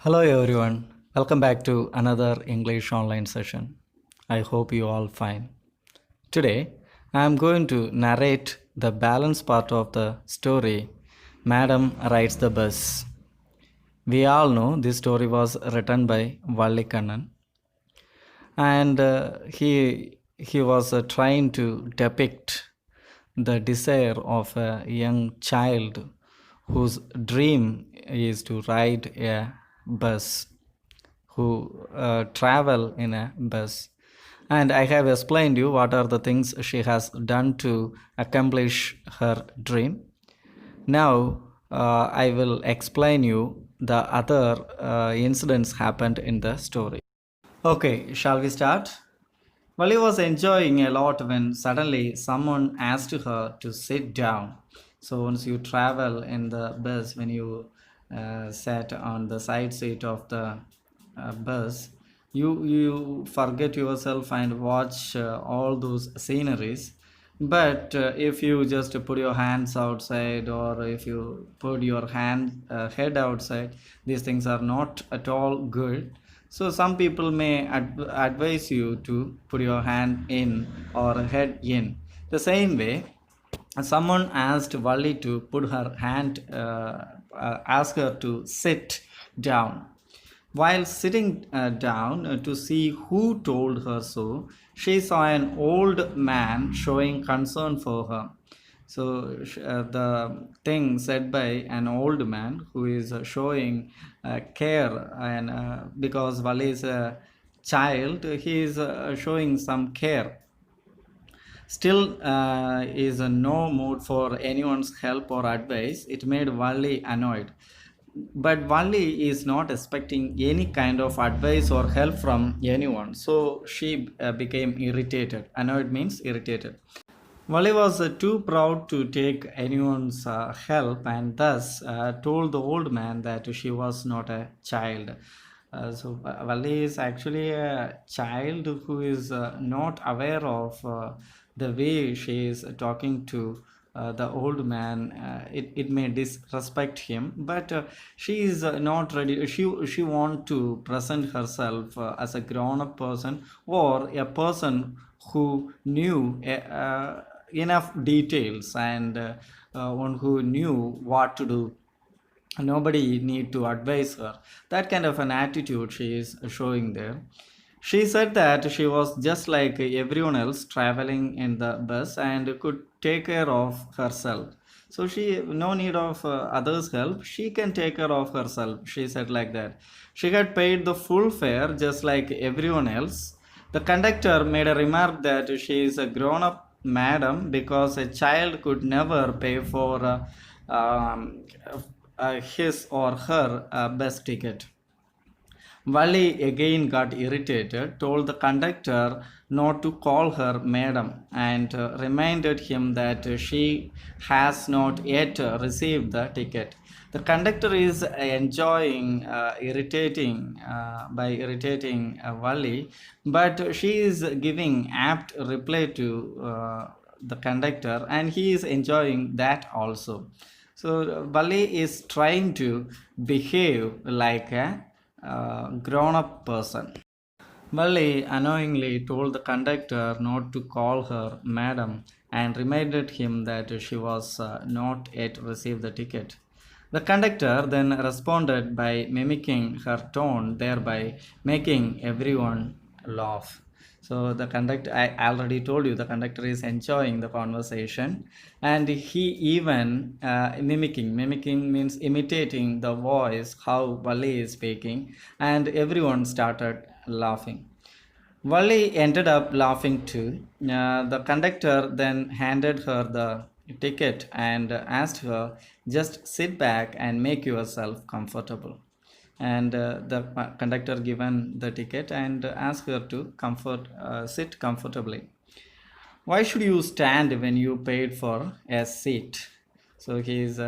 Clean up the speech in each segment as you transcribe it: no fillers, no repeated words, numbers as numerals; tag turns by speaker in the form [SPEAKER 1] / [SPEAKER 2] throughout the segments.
[SPEAKER 1] Hello everyone. Welcome back to another English online session. I hope you all fine. Today I am going to narrate the balance part of the story Madam Rides the Bus. We all know this story was written by Vallikannan and he was trying to depict the desire of a young child whose dream is to ride a bus, who travel in a bus. And I have explained you what are the things she has done to accomplish her dream. Now I will explain you the other incidents happened in the story. Okay, shall we start? Vali was enjoying a lot when suddenly someone asked her to sit down. So once you travel in the bus, when you sat on the side seat of the bus, you forget yourself and watch all those sceneries. But if you just put your hands outside, or if you put your head outside, these things are not at all good. So some people may advise you to put your hand in or head in. The same way, someone asked Valli to put her hand, ask her to sit down. While sitting down to see who told her so, she saw an old man showing concern for her. So the thing said by an old man who is showing care, and because Vali is a child, he is showing some care. Still is no mood for anyone's help or advice. It made Vali annoyed. But Vali is not expecting any kind of advice or help from anyone. So she became irritated. Annoyed means irritated. Wally was too proud to take anyone's help, and thus told the old man that she was not a child. Wally is actually a child who is not aware of the way she is talking to the old man. It may disrespect him, but she is not ready. She want to present herself as a grown up person, or a person who knew enough details, and one who knew what to do. Nobody need to advise her. That kind of an attitude she is showing there. She said that she was just like everyone else traveling in the bus and could take care of herself. So she no need of others help, she can take care of herself, she said like that. She had paid the full fare just like everyone else. The conductor made a remark that she is a grown up madam because a child could never pay for his or her bus ticket. Wally again got irritated, told the conductor not to call her madam, and reminded him that she has not yet received the ticket. The conductor is enjoying irritating Wally, but she is giving apt reply to the conductor, and he is enjoying that also. So Wally is trying to behave like a grown up person. Valley unknowingly told the conductor not to call her madam and reminded him that she was not yet received the ticket. The conductor then responded by mimicking her tone, thereby making everyone laugh. So the conductor, I already told you, the conductor is enjoying the conversation, and he even mimicking means imitating the voice how Valley is speaking, and everyone started laughing. Wally ended up laughing too. The conductor then handed her the ticket and asked her, just sit back and make yourself comfortable. And the conductor given the ticket and asked her to sit comfortably. Why should you stand when you paid for a seat? So he is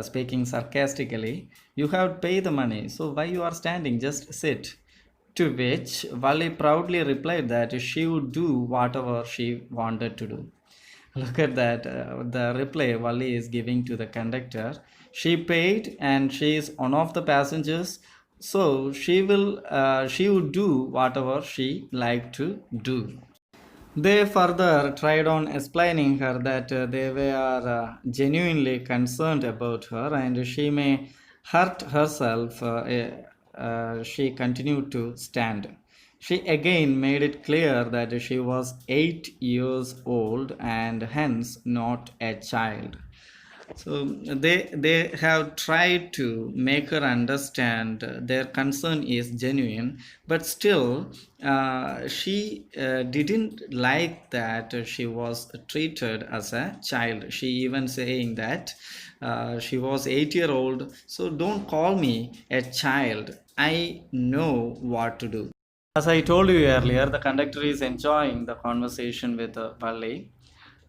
[SPEAKER 1] speaking sarcastically. You have paid the money, so why you are standing? Just sit. To which Vali proudly replied that she would do whatever she wanted to do. Look at that, the reply Vali is giving to the conductor. She paid and she is one of the passengers So she would do whatever she liked to do. They further tried on explaining her that they were genuinely concerned about her and she may hurt herself. She continued to stand. She again made it clear that she was 8 years old and hence not a child. So they have tried to make her understand their concern is genuine, but still she didn't like that she was treated as a child. She even saying that she was 8 year old, so don't call me a child. I know what to do. As I told you earlier, the conductor is enjoying the conversation with Valli.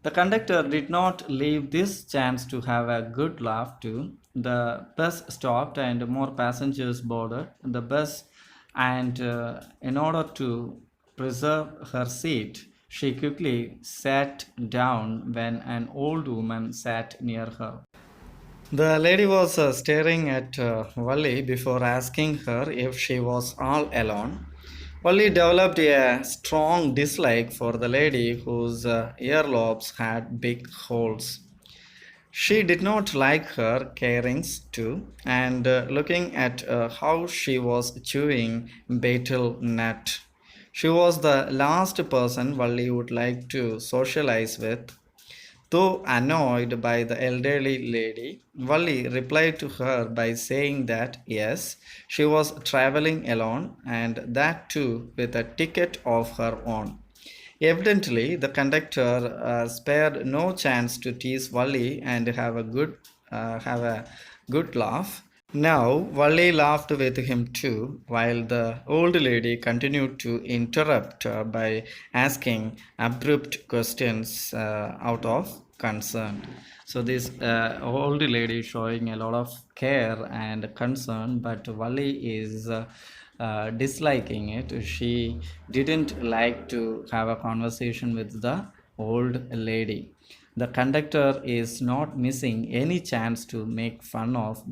[SPEAKER 1] The conductor did not leave this chance to have a good laugh too. The bus stopped and more passengers boarded the bus, and in order to preserve her seat, she quickly sat down when an old woman sat near her. The lady was staring at Valli before asking her if she was all alone. Valli developed a strong dislike for the lady whose earlobes had big holes. She did not like her carings too, and looking at how she was chewing betel nut. She was the last person Valli would like to socialize with. Though annoyed by the elderly lady, Valli replied to her by saying that yes, she was traveling alone and that too with a ticket of her own. Evidently, the conductor spared no chance to tease Valli and have a good laugh. Now, Valli laughed with him too, while the old lady continued to interrupt by asking abrupt questions out of concern. So, this old lady showing a lot of care and concern, but Valli is disliking it. She didn't like to have a conversation with the old lady. The conductor is not missing any chance to make fun of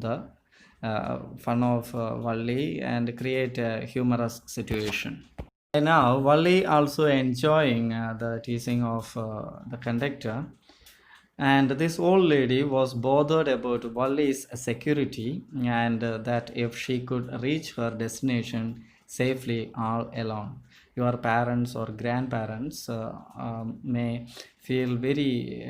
[SPEAKER 1] Valli and create a humorous situation. And now Valli also enjoying the teasing of the conductor, and this old lady was bothered about Wally's security and that if she could reach her destination safely all alone. Your parents or grandparents may feel very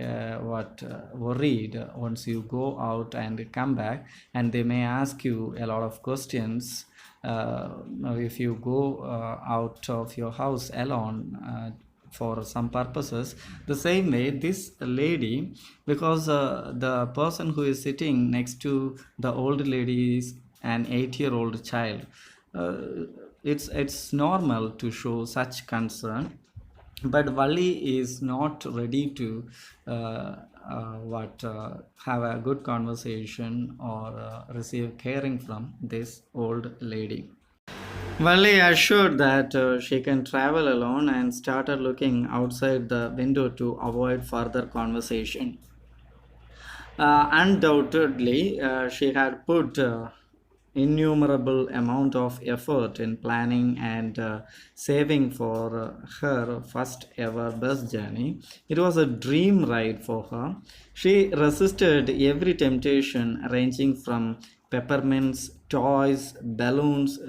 [SPEAKER 1] worried once you go out and come back, and they may ask you a lot of questions if you go out of your house alone for some purposes. The same way this lady, because the person who is sitting next to the old lady is an 8-year-old child, uh, it's normal to show such concern, but Valli is not ready to have a good conversation or receive caring from this old lady. Valli assured that she can travel alone and started looking outside the window to avoid further conversation. Undoubtedly, she had put innumerable amount of effort in planning and saving for her first ever bus journey. It was a dream ride for her. She resisted every temptation, ranging from peppermints, toys, balloons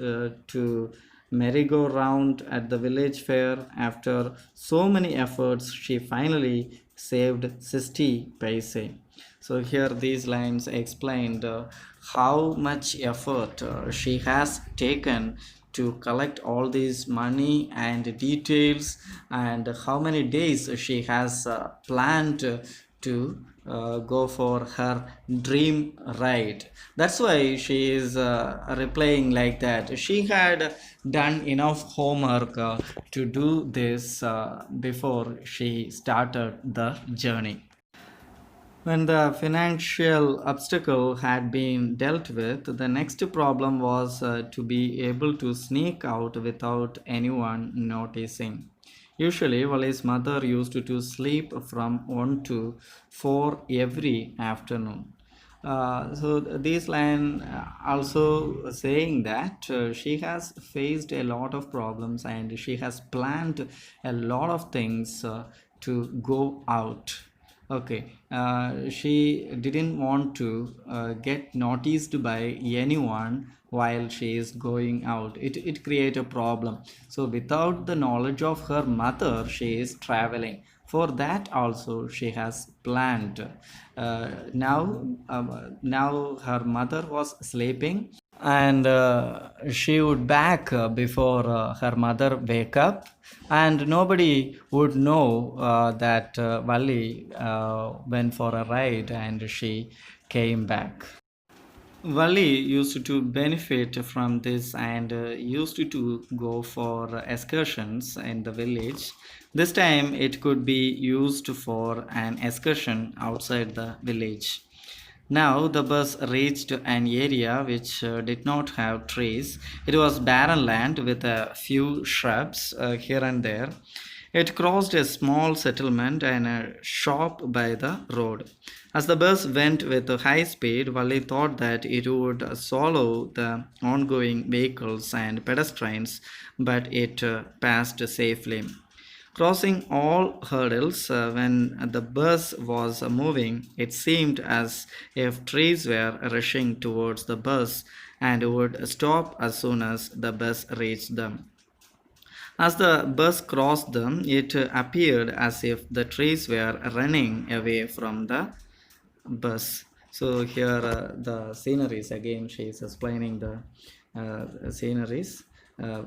[SPEAKER 1] to merry-go-round at the village fair. After so many efforts, she finally saved 60 paise. So here these lines explained how much effort she has taken to collect all these money and details, and how many days she has planned to go for her dream ride. That's why she is replying like that. She had done enough homework to do this before she started the journey. When the financial obstacle had been dealt with, the next problem was to be able to sneak out without anyone noticing. Usually, Vali's mother used to sleep from 1 to 4 every afternoon. So this line also saying that she has faced a lot of problems and she has planned a lot of things to go out. Okay, she didn't want to get noticed by anyone while she is going out. It create a problem. So without the knowledge of her mother, she is traveling. For that also she has planned. Now her mother was sleeping and she would back before her mother wake up, and nobody would know that Valli went for a ride and she came back. Valli used to benefit from this and used to go for excursions in the village. This time it could be used for an excursion outside the village. Now the bus reached an area which did not have trees. It was barren land with a few shrubs here and there. It crossed a small settlement and a shop by the road. As the bus went with high speed, Wally thought that it would swallow the ongoing vehicles and pedestrians, but it passed safely. Crossing all hurdles, when the bus was moving, it seemed as if trees were rushing towards the bus and would stop as soon as the bus reached them. As the bus crossed them, it appeared as if the trees were running away from the bus. So here the sceneries again. She is explaining the sceneries.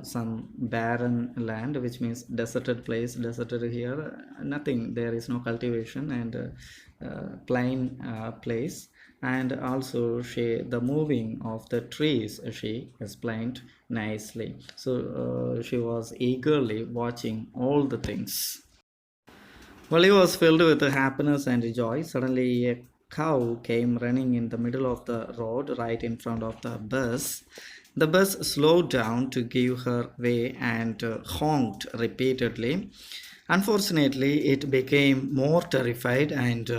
[SPEAKER 1] Some barren land, which means deserted place. Deserted here, nothing. There is no cultivation and plain place. And also the moving of the trees she explained nicely. So she was eagerly watching all the things. While he was filled with happiness and joy, suddenly a cow came running in the middle of the road right in front of the bus. The bus slowed down to give her way and honked repeatedly. Unfortunately, it became more terrified and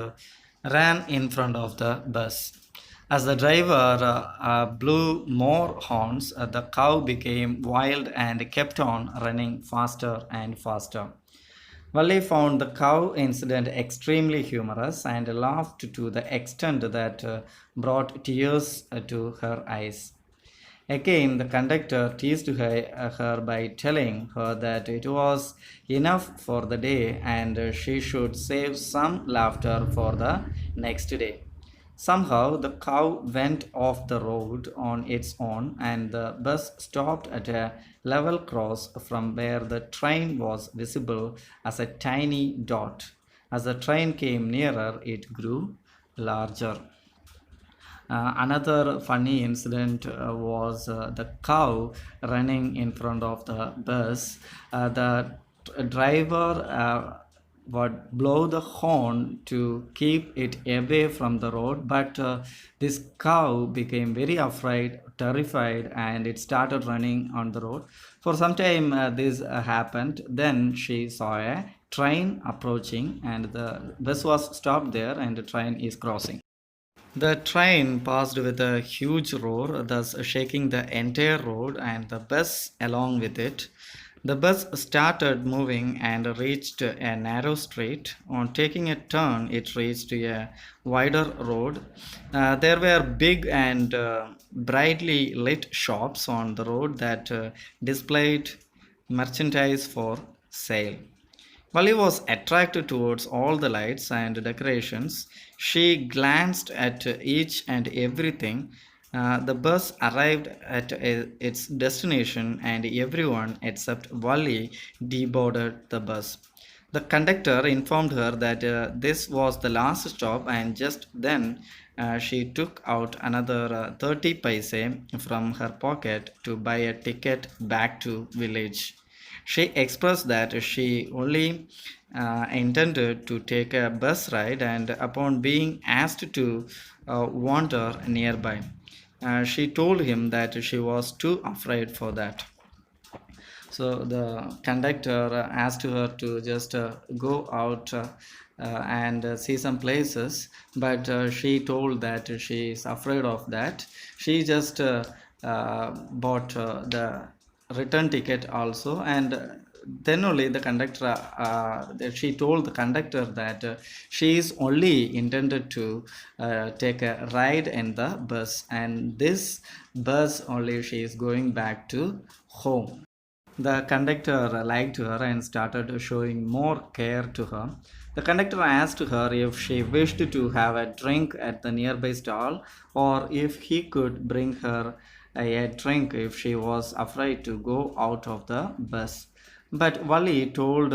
[SPEAKER 1] ran in front of the bus. As the driver blew more horns, the cow became wild and kept on running faster and faster. Wally found the cow incident extremely humorous and laughed to the extent that brought tears to her eyes. Again, the conductor teased her by telling her that it was enough for the day and she should save some laughter for the next day. Somehow, the cow went off the road on its own, and the bus stopped at a level cross from where the train was visible as a tiny dot. As the train came nearer, it grew larger. Another funny incident was the cow running in front of the bus. The driver would blow the horn to keep it away from the road, but this cow became very afraid, terrified, and it started running on the road. For some time, this happened. Then she saw a train approaching, and the bus was stopped there, and the train is crossing. The train passed with a huge roar, thus shaking the entire road and the bus along with it. The bus started moving and reached a narrow street. On taking a turn, it reached a wider road. There were big and brightly lit shops on the road that displayed merchandise for sale. While he was attracted towards all the lights and decorations, she glanced at each and everything. The bus arrived at its destination, and everyone except Wally deboarded the bus. The conductor informed her that this was the last stop, and just then she took out another 30 paise from her pocket to buy a ticket back to village. She expressed that she only intended to take a bus ride, and upon being asked to wander nearby, she told him that she was too afraid for that. So the conductor asked her to just go out and see some places, but she told that she is afraid of that. She just bought the return ticket also, and then only the conductor she told the conductor that she is only intended to take a ride in the bus, and this bus only she is going back to home. The conductor liked her and started showing more care to her. The conductor asked her if she wished to have a drink at the nearby stall, or if he could bring her a drink if she was afraid to go out of the bus. But Wally told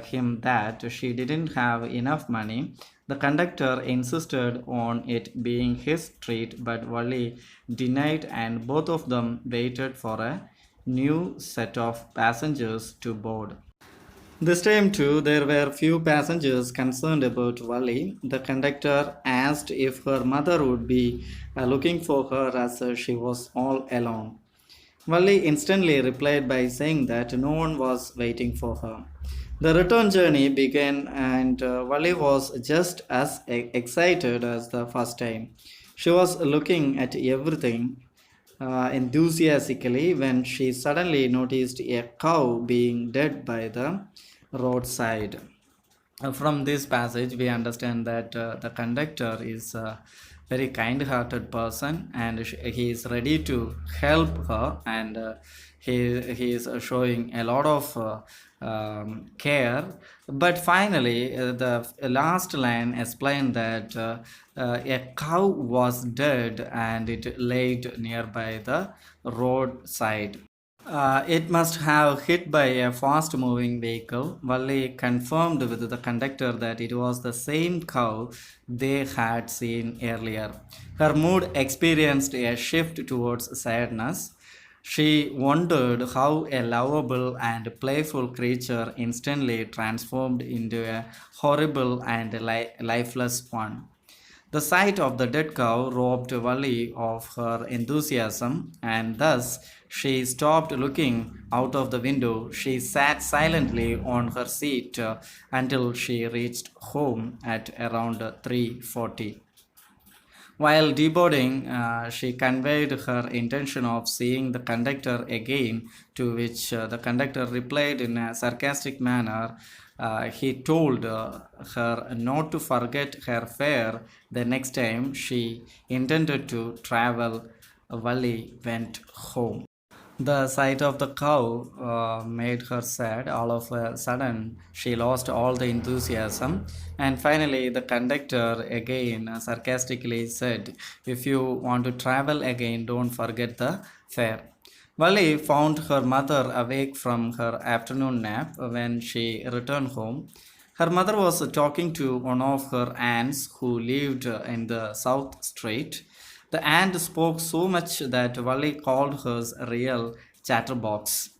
[SPEAKER 1] him that she didn't have enough money. The conductor insisted on it being his treat, but Wally denied, and both of them waited for a new set of passengers to board. This time, too, there were few passengers concerned about Wally. The conductor asked if her mother would be looking for her as she was all alone. Wally instantly replied by saying that no one was waiting for her. The return journey began, and Wally was just as excited as the first time. She was looking at everything enthusiastically when she suddenly noticed a cow being dead by the roadside. From this passage, we understand that the conductor is a very kind hearted person, and he is ready to help her, and he is showing a lot of care. But finally, the last line explained that a cow was dead and it laid nearby the roadside. It must have hit by a fast moving vehicle. Wally confirmed with the conductor that it was the same cow they had seen earlier. Her mood experienced a shift towards sadness. She wondered how a lovable and playful creature instantly transformed into a horrible and lifeless one. The sight of the dead cow robbed Wally of her enthusiasm, and thus she stopped looking out of the window. She sat silently on her seat until she reached home at around 3:40. While deboarding, she conveyed her intention of seeing the conductor again, to which the conductor replied in a sarcastic manner. He told her not to forget her fare the next time she intended to travel. Wally went home. The sight of the cow made her sad. All of a sudden, she lost all the enthusiasm. And finally, the conductor again sarcastically said, "If you want to travel again, don't forget the fare." Wally found her mother awake from her afternoon nap when she returned home. Her mother was talking to one of her aunts who lived in the South Street. The aunt spoke so much that Wally called her a real chatterbox.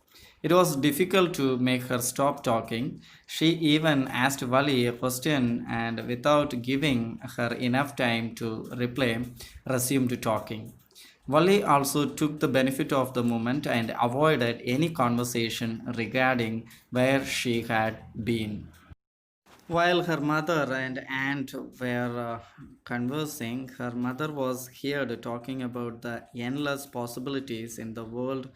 [SPEAKER 1] It was difficult to make her stop talking. She even asked Wally a question and, without giving her enough time to reply, resumed talking. Wally also took the benefit of the moment and avoided any conversation regarding where she had been. While her mother and aunt were conversing, her mother was heard talking about the endless possibilities in the world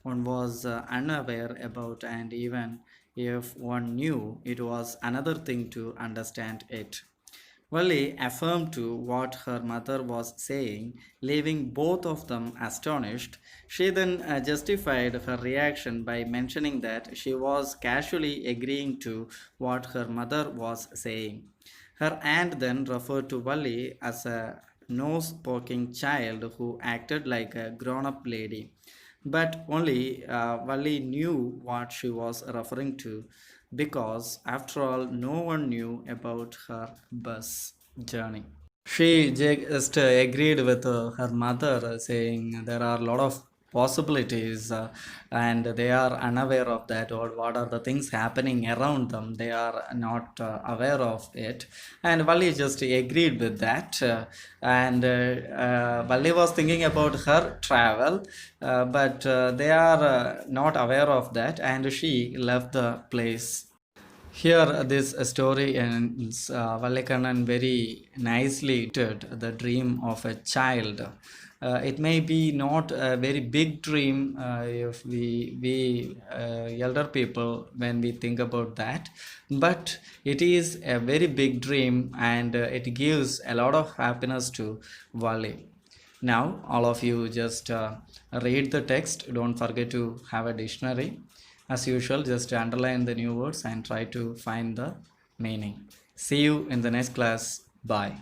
[SPEAKER 1] one was unaware about, and even if one knew, it was another thing to understand it. Wally affirmed to what her mother was saying, leaving both of them astonished. She then justified her reaction by mentioning that she was casually agreeing to what her mother was saying. Her aunt then referred to Wally as a nose poking child who acted like a grown up lady. But only Wally knew what she was referring to, because, after all, no one knew about her bus journey. She just agreed with her mother, saying there are a lot of possibilities, and they are unaware of that, or what are the things happening around them, they are not aware of it. And Valli just agreed with that, and Valli was thinking about her travel, but they are not aware of that, and she left the place. Here, this story ends. Vallikannan very nicely did the dream of a child. It may be not a very big dream if we elder people when we think about that, but it is a very big dream, and it gives a lot of happiness to Valli. Now, all of you just read the text. Don't forget to have a dictionary. As usual, just underline the new words and try to find the meaning. See you in the next class. Bye.